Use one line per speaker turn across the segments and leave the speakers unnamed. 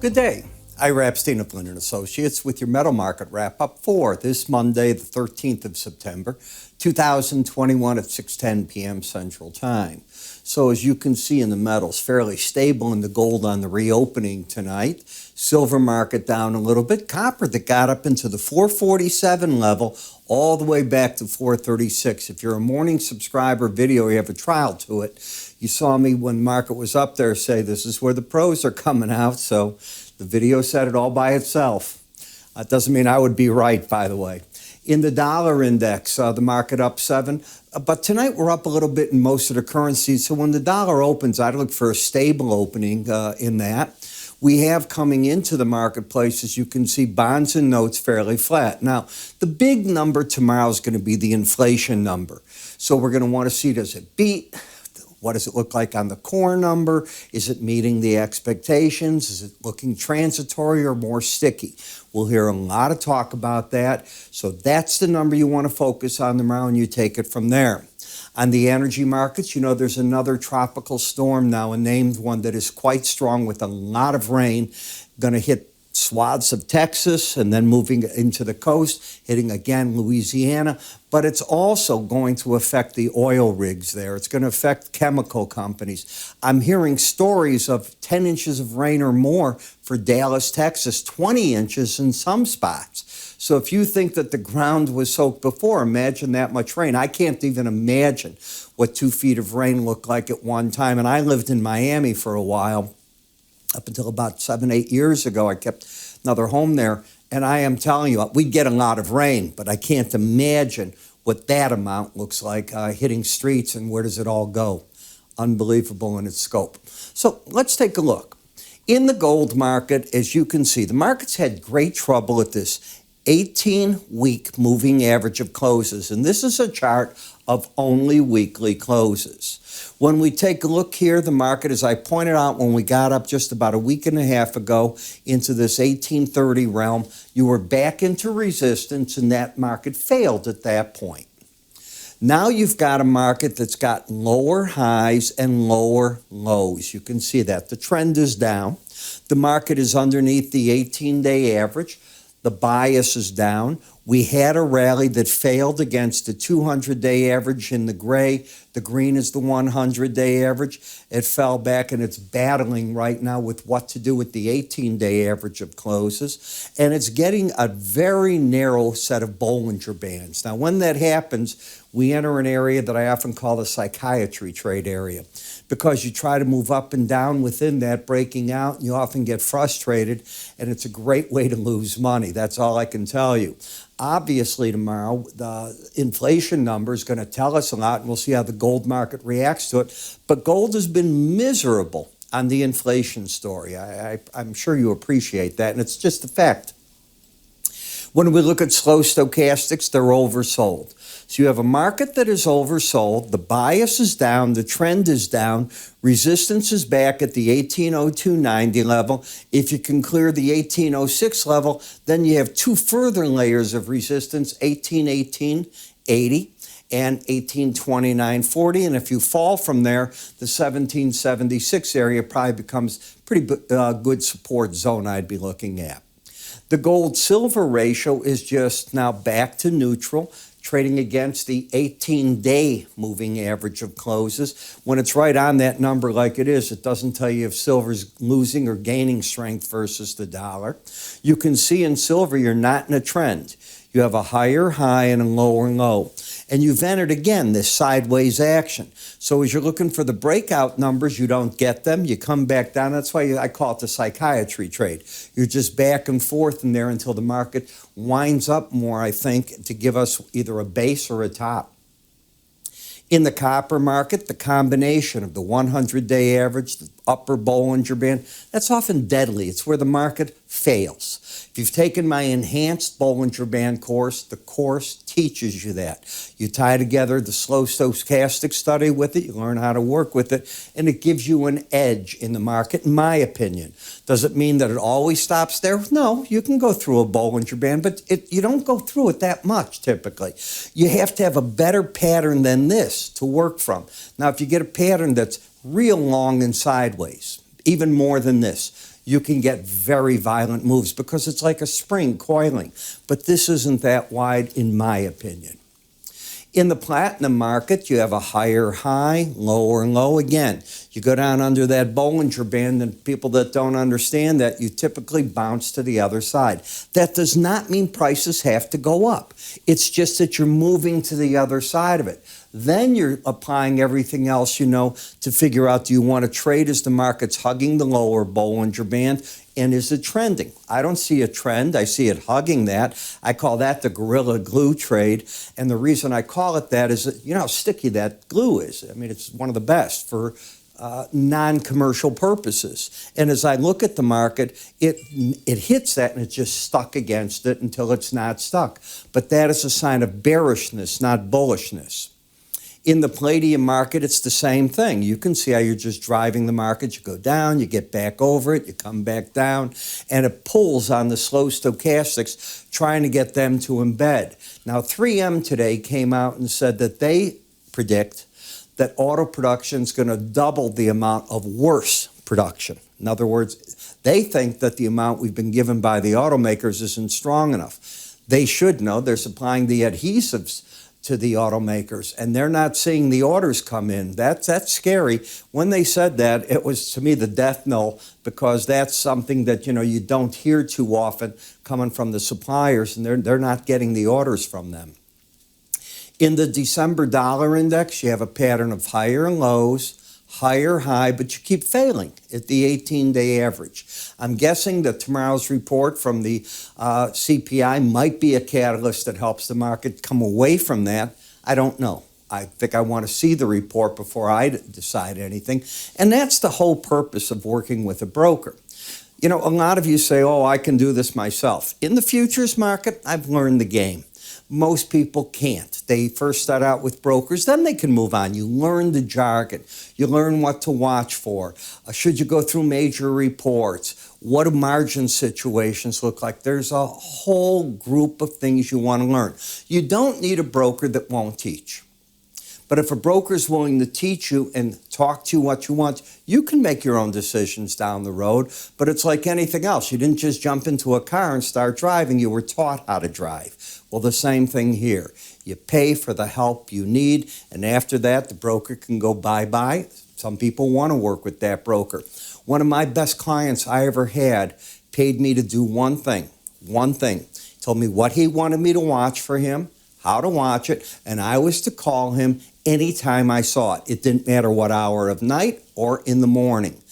Good day. Ira Epstein of Linn and Associates with your metal market wrap-up for this Monday, the 13th of September, 2021 at 6:10 p.m. Central Time. So as you can see in the metals, fairly stable in the gold on the reopening tonight. Silver market down a little bit. Copper that got up into the 447 level all the way back to 436. If you're a morning subscriber video, you have a trial to it. You saw me when the market was up there say this is where the pros are coming out. So the video said it all by itself. It doesn't mean I would be right, by the way. In the dollar index, the market up 7. But tonight we're up a little bit in most of the currencies. So when the dollar opens, I'd look for a stable opening in that. We have coming into the marketplace, as you can see, bonds and notes fairly flat. Now, the big number tomorrow is going to be the inflation number. So we're going to want to see, does it beat? What does it look like on the core number? Is it meeting the expectations? Is it looking transitory or more sticky? We'll hear a lot of talk about that. So that's the number you want to focus on tomorrow, and you take it from there. On the energy markets, you know, there's another tropical storm now, a named one that is quite strong with a lot of rain, going to hit swaths of Texas and then moving into the coast, hitting again Louisiana. But it's also going to affect the oil rigs there. It's going to affect chemical companies. I'm hearing stories of 10 inches of rain or more for Dallas, Texas, 20 inches in some spots. So if you think that the ground was soaked before, imagine that much rain. I can't even imagine what 2 feet of rain looked like at one time. And I lived in Miami for a while. Up until about 7, 8 years ago, I kept another home there. And I am telling you, we get a lot of rain, but I can't imagine what that amount looks like hitting streets and where does it all go. Unbelievable in its scope. So let's take a look. In the gold market, as you can see, the market's had great trouble at this 18-week moving average of closes. And this is a chart of only weekly closes. When we take a look here, the market, as I pointed out when we got up just about a week and a half ago into this 1830 realm, you were back into resistance and that market failed at that point. Now you've got a market that's got lower highs and lower lows. You can see that. The trend is down. The market is underneath the 18-day average. The bias is down. We had a rally that failed against the 200-day average in the gray. The green is the 100-day average. It fell back, and it's battling right now with what to do with the 18-day average of closes. And it's getting a very narrow set of Bollinger Bands. Now, when that happens, we enter an area that I often call the psychiatry trade area, because you try to move up and down within that, breaking out, and you often get frustrated, and it's a great way to lose money. That's all I can tell you. Obviously, tomorrow, the inflation number is going to tell us a lot, and we'll see how the gold market reacts to it. But gold has been miserable on the inflation story. I'm sure you appreciate that, and it's just a fact. When we look at slow stochastics, they're oversold. So you have a market that is oversold, the bias is down, the trend is down, resistance is back at the 1802.90 level. If you can clear the 1806 level, then you have 2 further layers of resistance, 1818.80 and 1829.40. And if you fall from there, the 1776 area probably becomes pretty good support zone I'd be looking at. The gold-silver ratio is just now back to neutral, trading against the 18-day moving average of closes. When it's right on that number like it is, it doesn't tell you if silver's losing or gaining strength versus the dollar. You can see in silver you're not in a trend. You have a higher high and a lower low. And you've entered, again, this sideways action. So as you're looking for the breakout numbers, you don't get them. You come back down. That's why I call it the psychiatry trade. You're just back and forth in there until the market winds up more, I think, to give us either a base or a top. In the copper market, the combination of the 100-day average, the upper Bollinger Band, that's often deadly. It's where the market fails. If you've taken my enhanced Bollinger Band course, the course teaches you that. You tie together the slow stochastic study with it, you learn how to work with it, and it gives you an edge in the market, in my opinion. Does it mean that it always stops there? No, you can go through a Bollinger Band, but you don't go through it that much typically. You have to have a better pattern than this to work from. Now, if you get a pattern that's real long and sideways, even more than this, you can get very violent moves because it's like a spring coiling. But this isn't that wide, in my opinion. In the platinum market, you have a higher high, lower low. Again, you go down under that Bollinger Band, and people that don't understand that, you typically bounce to the other side. That does not mean prices have to go up. It's just that you're moving to the other side of it. Then you're applying everything else to figure out, do you want to trade as the market's hugging the lower Bollinger Band, and is it trending? I don't see a trend. I see it hugging that. I call that the gorilla glue trade. And the reason I call it that is that, how sticky that glue is. I mean, it's one of the best for non-commercial purposes. And as I look at the market, it hits that and it's just stuck against it until it's not stuck. But that is a sign of bearishness, not bullishness. In the palladium market, it's the same thing. You can see how you're just driving the market. You go down, you get back over it, you come back down, and it pulls on the slow stochastics, trying to get them to embed. Now, 3M today came out and said that they predict that auto production is going to double the amount of worse production. In other words, they think that the amount we've been given by the automakers isn't strong enough. They should know. They're supplying the adhesives to the automakers, and they're not seeing the orders come in. That's scary. When they said that, it was, to me, the death knell, because that's something that you don't hear too often coming from the suppliers, and they're not getting the orders from them. In the December dollar index, you have a pattern of higher lows, higher high, but you keep failing at the 18-day average. I'm guessing that tomorrow's report from the CPI might be a catalyst that helps the market come away from that. I don't know. I think I want to see the report before I decide anything. And that's the whole purpose of working with a broker. A lot of you say, oh, I can do this myself. In the futures market, I've learned the game. Most people can't. They first start out with brokers, then they can move on. You learn the jargon. You learn what to watch for. Should you go through major reports? What do margin situations look like? There's a whole group of things you want to learn. You don't need a broker that won't teach. But if a broker is willing to teach you and talk to you what you want, you can make your own decisions down the road. But it's like anything else. You didn't just jump into a car and start driving. You were taught how to drive. Well, the same thing here. You pay for the help you need, and after that, the broker can go bye-bye. Some people want to work with that broker. One of my best clients I ever had paid me to do one thing. He told me what he wanted me to watch for him, how to watch it, and I was to call him anytime I saw it. It didn't matter what hour of night or in the morning.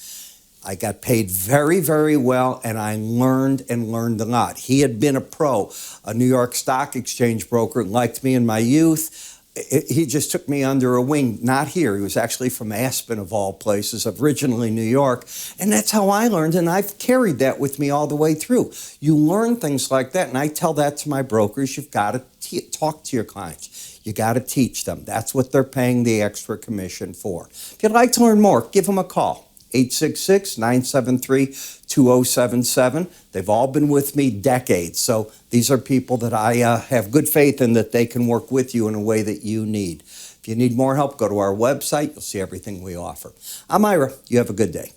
I got paid very, very well, and I learned a lot. He had been a pro, a New York Stock Exchange broker, liked me in my youth. He just took me under a wing, not here. He was actually from Aspen, of all places, originally New York. And that's how I learned, and I've carried that with me all the way through. You learn things like that, and I tell that to my brokers. You've got to talk to your clients. You got to teach them. That's what they're paying the extra commission for. If you'd like to learn more, give them a call. 866-973-2077. They've all been with me decades, so these are people that I have good faith in that they can work with you in a way that you need. If you need more help, go to our website. You'll see everything we offer. I'm Ira. You have a good day.